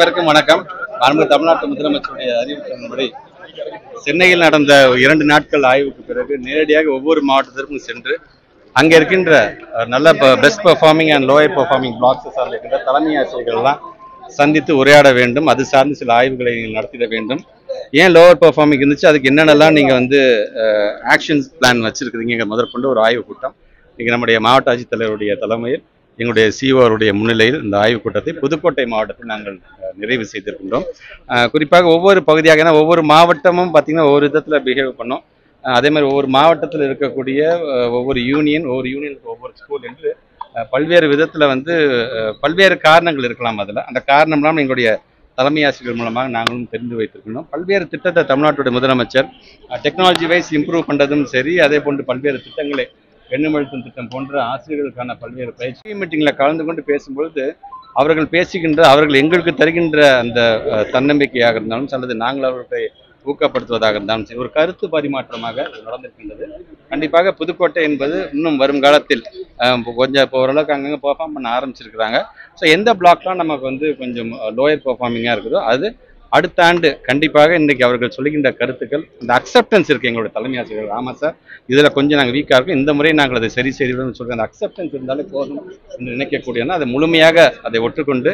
அனைவருக்கும் வணக்கம். தமிழ்நாட்டு முதலமைச்சருடைய அறிவிப்பின்படி சென்னையில் நடந்த 2 நாட்கள் ஆய்வுக்கு பிறகு நேரடியாக ஒவ்வொரு மாவட்டத்திற்கும் சென்று அங்கே இருக்கின்ற நல்ல best performing and lower performing blocks சார்ந்த இருக்கின்ற தலைமை ஆசிரியர்கள்லாம் சந்தித்து உரையாட வேண்டும். அது சார்ந்து சில ஆய்வுகளை நடத்திட வேண்டும். ஏன் லோவர் பெர்ஃபார்மிங் இருந்துச்சு, அதுக்கு என்னென்னலாம் நீங்கள் ஆக்ஷன்ஸ் பிளான் வச்சிருக்கிறீங்க முதற்கொண்டு ஒரு ஆய்வு கூட்டம் இங்கே நம்முடைய மாவட்ட ஆட்சித்தலைவருடைய தலைமையில் எங்களுடைய சிஓருடைய முன்னிலையில் இந்த ஆய்வுக் கூட்டத்தை புதுக்கோட்டை மாவட்டத்தில் நாங்கள் நிறைவு செய்திருக்கின்றோம். குறிப்பாக ஒவ்வொரு பகுதியாக, ஏன்னா ஒவ்வொரு மாவட்டமும் பார்த்திங்கன்னா ஒவ்வொரு விதத்தில் பிஹேவ் பண்ணோம். அதே மாதிரி ஒவ்வொரு மாவட்டத்தில் இருக்கக்கூடிய ஒவ்வொரு யூனியனுக்கு ஒவ்வொரு ஸ்கூல் என்று பல்வேறு விதத்தில் பல்வேறு காரணங்கள் இருக்கலாம். அதில் அந்த காரணம்லாம் எங்களுடைய தலைமை ஆசிரியர்கள் மூலமாக நாங்களும் தெரிந்து வைத்திருக்கணும். பல்வேறு திட்டத்தை தமிழ்நாட்டுடைய முதலமைச்சர் டெக்னாலஜி வைஸ் இம்ப்ரூவ் பண்ணுறதும் சரி, அதே போன்று பல்வேறு திட்டங்களை எண்ணுமழுத்தும் திட்டம் போன்ற ஆசிரியர்களுக்கான பல்வேறு பயிற்சி மீட்டிங்கில் கலந்து கொண்டு பேசும்பொழுது அவர்கள் எங்களுக்கு தருகின்ற அந்த தன்னம்பிக்கையாக இருந்தாலும் அல்லது நாங்கள் அவர்களை ஊக்கப்படுத்துவதாக இருந்தாலும் சரி, ஒரு கருத்து பரிமாற்றமாக நடந்திருக்கின்றது. கண்டிப்பாக புதுக்கோட்டை என்பது இன்னும் வரும் காலத்தில் கொஞ்சம் இப்போ ஓரளவுக்கு அங்கங்கே பெர்ஃபார்ம் பண்ண ஆரம்பிச்சிருக்கிறாங்க. ஸோ எந்த பிளாக்லாம் நமக்கு கொஞ்சம் லோயர் பெர்ஃபார்மிங்காக இருக்குதோ அது அடுத்த ஆண்டு கண்டிப்பாக இன்றைக்கி அவர்கள் சொல்லுகின்ற கருத்துக்கள் அந்த அக்செப்டன்ஸ் இருக்குது. எங்களுடைய தலைமை ஆசிரியர்கள், ஆமாம் சார் இதில் கொஞ்சம் நாங்கள் வீக்காக இருக்கும், இந்த முறை நாங்கள் அதை சரி செய்வோம்னு சொல்கிற அந்த அக்செப்டன்ஸ் இருந்தாலே போதும் என்று நினைக்கக்கூடியனா அதை முழுமையாக அதை ஒற்றுக்கொண்டு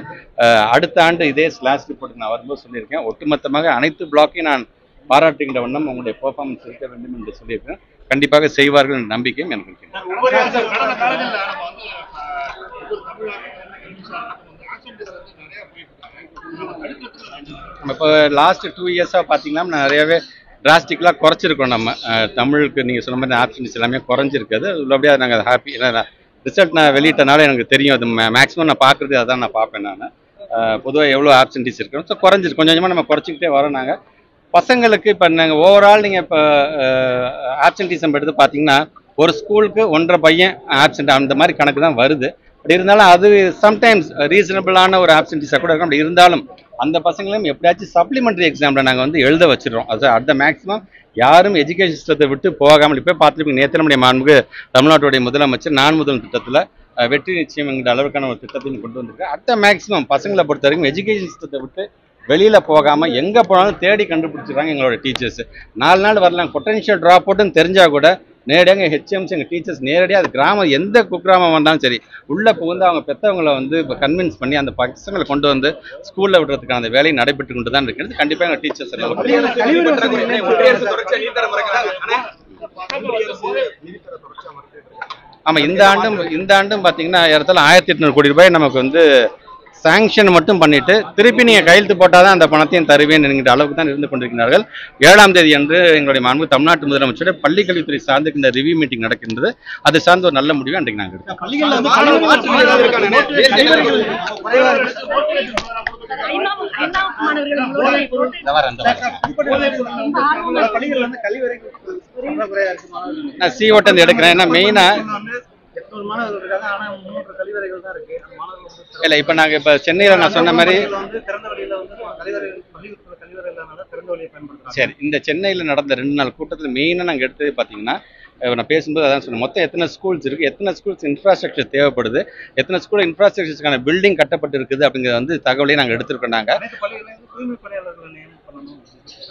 அடுத்த ஆண்டு இதே ஸ்லாஷ் ரிப்போர்ட் நான் வரும்போது சொல்லியிருக்கேன். ஒட்டுமொத்தமாக அனைத்து பிளாக்கையும் நான் பாராட்டுகின்ற வண்ணம் உங்களுடைய பெர்ஃபார்மன்ஸ் இருக்க வேண்டும் என்று சொல்லியிருக்கேன். கண்டிப்பாக செய்வார்கள் என்ற நம்பிக்கையும் எனக்கு இருக்கிறது. நம்ம இப்போ லாஸ்ட் 2 இயர்ஸாக பார்த்தீங்கன்னா நிறையவே டிராஸ்டிக்கலாக குறைச்சிருக்கோம். நம்ம தமிழுக்கு நீங்கள் சொன்ன மாதிரி ஆப்ஷன்ஸ் எல்லாமே குறைஞ்சிருக்குது. உள்ளபடியே நாங்கள் ஹாப்பி. ஏன்னா ரிசல்ட் நான் வெளியிட்டனால எனக்கு தெரியும். அது மேக்ஸிமம் நான் பார்க்குறது அதான் நான் பார்ப்பேன். நான் பொதுவாக எவ்வளோ ஆப்சன்டிஸ் இருக்கணும். ஸோ குறைஞ்சிருக்கு, கொஞ்சம் கொஞ்சமாக நம்ம குறைச்சிக்கிட்டே வரோம். நாங்கள் பசங்களுக்கு இப்போ நாங்கள் ஓவரால் நீங்கள் இப்போ ஆப்சன்டிசம் எடுத்து பார்த்தீங்கன்னா ஒரு ஸ்கூலுக்கு 1.5 பையன் ஆப்சண்ட் அந்த மாதிரி கணக்கு தான் வருது. அப்படி இருந்தாலும் அது சம்டைம்ஸ் ரீசனபிளான ஒரு ஆப்சன்டிஸாக கூட இருக்கும். அப்படி இருந்தாலும் அந்த பசங்களையும் எப்படியாச்சும் சப்ளிமெண்ட்ரி எக்ஸாமில் நாங்கள் எழுத வச்சிடறோம். அது அட் த மேக்ஸிமம் யாரும் எஜுகேஷன் சிஸ்டத்தை விட்டு போகாமல் இப்போ பார்த்துருப்பீங்க. நேற்று நம்முடைய மாண்புமிகு தமிழ்நாட்டுடைய முதலமைச்சர் நான் முதல் திட்டத்தில் வெற்றி நிச்சயம் என்கிற அளவுக்கான ஒரு திட்டத்தையும் கொண்டு வந்திருக்கேன். அட் த மேக்ஸிமம் பசங்களை பொறுத்த வரைக்கும் எஜுகேஷன் சிஸ்டத்தை விட்டு வெளியில் போகாமல் எங்கே போனாலும் தேடி கண்டுபிடிச்சிருக்காங்க எங்களோட டீச்சர்ஸ். 4 நாள் வரலாம் பொட்டன்ஷியல் ட்ராப் அவுட்னு தெரிஞ்சால் கூட நேரடியாக ஹெச்எம்சி எங்கள் டீச்சர்ஸ் நேரடியாக அது கிராமம் எந்த குக்கிராமம் வந்தாலும் சரி உள்ளே புகுந்து அவங்க பெற்றவங்களை இப்போ கன்வின்ஸ் பண்ணி அந்த பசங்களை கொண்டு வந்து ஸ்கூலில் விடுறதுக்கான அந்த வேலையை நடைபெற்று கொண்டு தான் இருக்கிறது. கண்டிப்பாக எங்கள் டீச்சர்ஸ் ஆமாம், இந்த ஆண்டும் பார்த்தீங்கன்னா இடத்துல 1800 கோடி ரூபாய் நமக்கு சாங்ஷன் மட்டும் பண்ணிட்டு திருப்பி நீங்கள் கையெழுத்து போட்டால் தான் அந்த பணத்தையும் தருவேன் என்கிற அளவுக்கு தான் இருந்து கொண்டிருக்கிறார்கள். 7ஆம் தேதி அன்று எங்களுடைய மாண்பு தமிழ்நாட்டு முதலமைச்சருடைய பள்ளிக்கல்வித்துறை சார்ந்து இந்த ரிவ்யூ மீட்டிங் நடக்கின்றது. அது சார்ந்து ஒரு நல்ல முடிவு அன்றைக்கு நாங்கள் எடுத்தோம். நான் சி ஓட்டம் எடுக்கிறேன். ஏன்னா மெயினாக இல்லை, இப்போ நாங்கள் இப்போ சென்னையில் நான் சொன்ன மாதிரி சரி, இந்த சென்னையில் நடந்த 2 நாள் கூட்டத்தில் மெயினாக நாங்கள் எடுத்தது பார்த்தீங்கன்னா நான் பேசும்போது அதான் சொன்னேன். மொத்தம் எத்தனை ஸ்கூல்ஸ் இருக்குது, எத்தனை ஸ்கூல்ஸ் இன்ஃப்ராஸ்ட்ரக்சர் தேவைப்படுது, எத்தனை ஸ்கூல் இன்ஃப்ராஸ்ட்ரக்சருக்கான பில்டிங் கட்டப்பட்டு இருக்குது அப்படிங்கிறத தகவலையும் நாங்கள் எடுத்துருக்கோம். நாங்கள்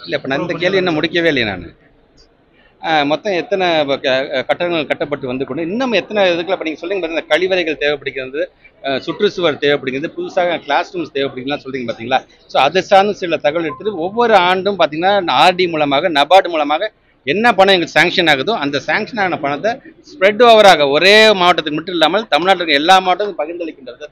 இல்லை, இப்போ நான் இந்த கேள்வி என்ன முடிக்கவே இல்லையே. நான் மொத்தம் எத்தனை கட்டடங்கள் கட்டப்பட்டு கொண்டு இன்னும் எத்தனை இதுக்குள்ள இப்போ நீங்கள் சொல்லிங்க பார்த்தீங்கன்னா கழிவறைகள் தேவைப்படுகிறது, சுற்றுச்சுவர் தேவைப்படுகிறது, புதுசாக கிளாஸ் ரூம்ஸ் தேவைப்படுகிறதுலாம் சொல்லிங்க பார்த்தீங்களா. ஸோ அதை சார்ந்து சில தகவல் எடுத்துகிட்டு ஒவ்வொரு ஆண்டும் பார்த்தீங்கன்னா ஆர்டி மூலமாக நபார்டு மூலமாக என்ன பணம் எங்களுக்கு சாங்ஷன் ஆகுதோ அந்த சாங்ஷன் ஆன பணத்தை ஸ்ப்ரெட் ஓவராக ஒரே மாவட்டத்துக்கு மட்டும் இல்லாமல் தமிழ்நாட்டுக்கு எல்லா மாவட்டத்துக்கும் பகிர்ந்தளிக்கின்றது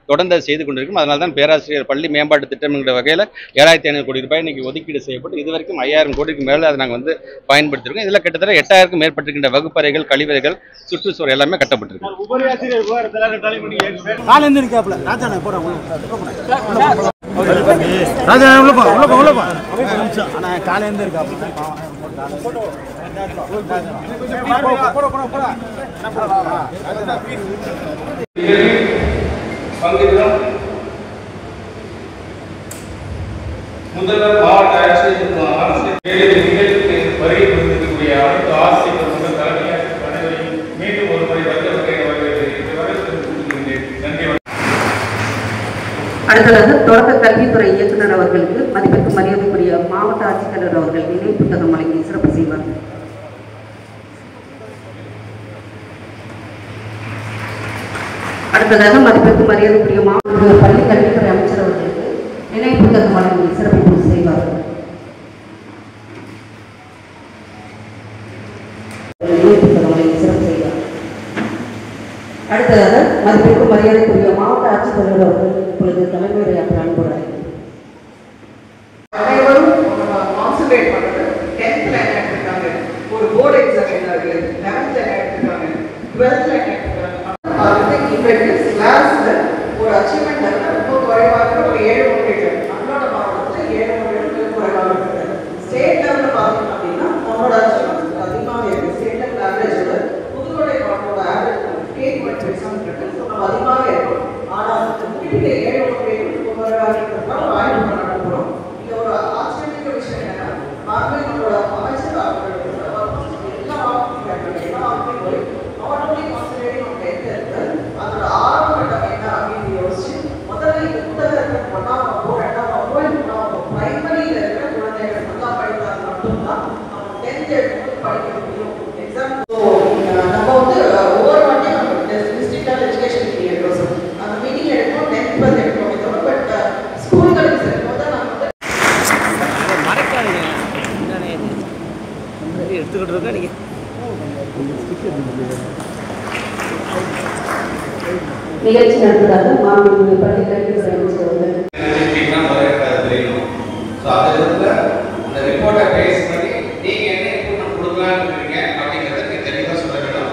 தொடர்ந்து செய்து கொண்டிருக்கும். அதனால தான் பேராசிரியர் பள்ளி மேம்பாட்டு திட்டம் என்கிற வகையில் 7500 கோடி ரூபாய் இன்னைக்கு ஒதுக்கீடு செய்யப்பட்டு இது வரைக்கும் 5000 கோடிக்கு மேலே அதை நாங்கள் பயன்படுத்திருக்கோம். இதில் கிட்டத்தட்ட 8000க்கும் மேற்பட்டிருக்கின்ற வகுப்பறைகள், கழிவறைகள், சுற்றுச்சுவர் எல்லாமே கட்டப்பட்டிருக்கு. பங்கிடும் முதல்வர் மாவட்ட நிகழ்ச்சிக்கு வருகை புரிந்திருக்கக்கூடிய அனைத்து ஆசிரியர்கள் முதல் தலைமையாசிரியர் அனைவரையும் மீண்டும் ஒரு முறை வருகிறேன். நன்றி. அடுத்ததாக தொடக்க கல்வித்துறை இயக்குனர் அவர்களுக்கு மதிப்பிற்கு மரியாதைக்குரிய மாவட்ட ஆட்சித்தலைவர் அவர்கள் நினைவு புத்தகம் வழங்கி சிறப்பு செய்வார்கள். அடுத்ததாக மதிப்பிற்கு மரியாதைக்குரிய மாவட்ட பள்ளி கல்வித்துறை அமைச்சர் அவர்களுக்கு நினைவு புத்தகம் வழங்கி சிறப்பு செய்வார்கள். அடுத்ததாக மதிப்பிற்கு மரியாதைக்குரிய மாவட்ட ஆட்சித்தலைவர் அவர்கள் இப்பொழுது தலைமையுரையாற்ற அன்புகிறார். அனைவரும் கான்சன்ட்ரேட் பண்ணுறது 10th லைன் எடுத்துருக்காங்க, ஒரு போர்டு எக்ஸாம் எழுதாது, 11th லைன் எடுத்துருக்காங்க, 12th லைன் எடுத்துருக்காங்க. கிளாஸ்ல ஒரு அச்சீவ்மெண்ட் ரொம்ப குறைவாக ஒரு 7 மதிப்பெண்கள் நம்மளோட மாவட்டத்தில் 7 மதிப்பெண்கள் குறைவாக இருக்குது. ஸ்டேட் லெவலில் பார்த்தீங்க அப்படின்னா நம்மளோட அச்சீவ்மெண்ட் அதிகமாக இருக்குது. ஸ்டேட் லெவல் ஆவரேஜோட புதுக்கோட்டை மாவட்டோட ஆவரேஜ் ஸ்டேட் மட்டும் எக்ஸாம் இருக்குது. ஸோ நம்ம அதிகமாக இருக்கும். ஆனால் குறிப்பிட்ட 7 மதிப்பெண்கள் குறைவாக இருக்கிறதுனால ஆய்வு பண்ண நடக்கிறோம். இந்த ஒரு ஆச்சரியமிக்க விஷயம் என்னன்னா நம்மளோட அமைச்சர் எல்லா மாவட்டத்தையும் போய் not only concentrating on 10th இருக்கு, அதோட ஆரம்ப கட்டம் என்ன அப்படின்னு யோசிச்சு முதல்ல இந்த புத்தகத்தை 1ஆம் வகுப்பு 2ஆம் வகுப்பு 3ஆம் வகுப்பு பிரைமரியில் இருக்கிற குழந்தைகள் நல்லா படித்தால் மட்டும்தான் நம்ம 10th எடுத்து படிக்க முடியும். எக்ஸாம் நம்ம வந்து ஒவ்வொரு வாட்டியும் நம்ம டிஸ்ட்ரிக்ட் லெவல் எஜுகேஷன் மீட்டிங் எடுக்கிறோம். அந்த மீட்டிங் எடுக்கிறோம் 10th பஸ் எடுக்கிறோம். இதோட பட் ஸ்கூல்களுக்கு செல்லும்போது நம்ம வந்து எடுத்துக்கிட்டு இருக்கா நீங்க நிகழ்ச்சி நடத்துவதாக மாண்புமிகு பள்ளி கல்வித்துறை அமைச்சர் அவர்கள் அந்த ரிப்போர்ட்டை பேஸ் பண்ணி நீங்க என்ன இம்ப்ரூவ்மெண்ட் கொடுக்கலாம்னு இருக்கீங்க அப்படிங்கறத தெளிவா சொல்ல வேண்டும்.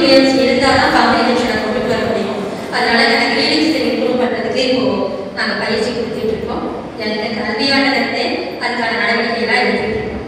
முயற்சி இருந்தாதான் காம்ப்ளிகேஷனை கொண்டு வர முடியும். அதனால எனக்கு ரீடிங் ஸ்கில் இம்ப்ரூவ் பண்றதுக்கு இப்போ நாங்கள் பயிற்சி கொடுத்துட்டு இருக்கோம். எனக்கு கல்வியான அதுக்கான நடவடிக்கைகளாக எடுத்துட்டு இருக்கோம்.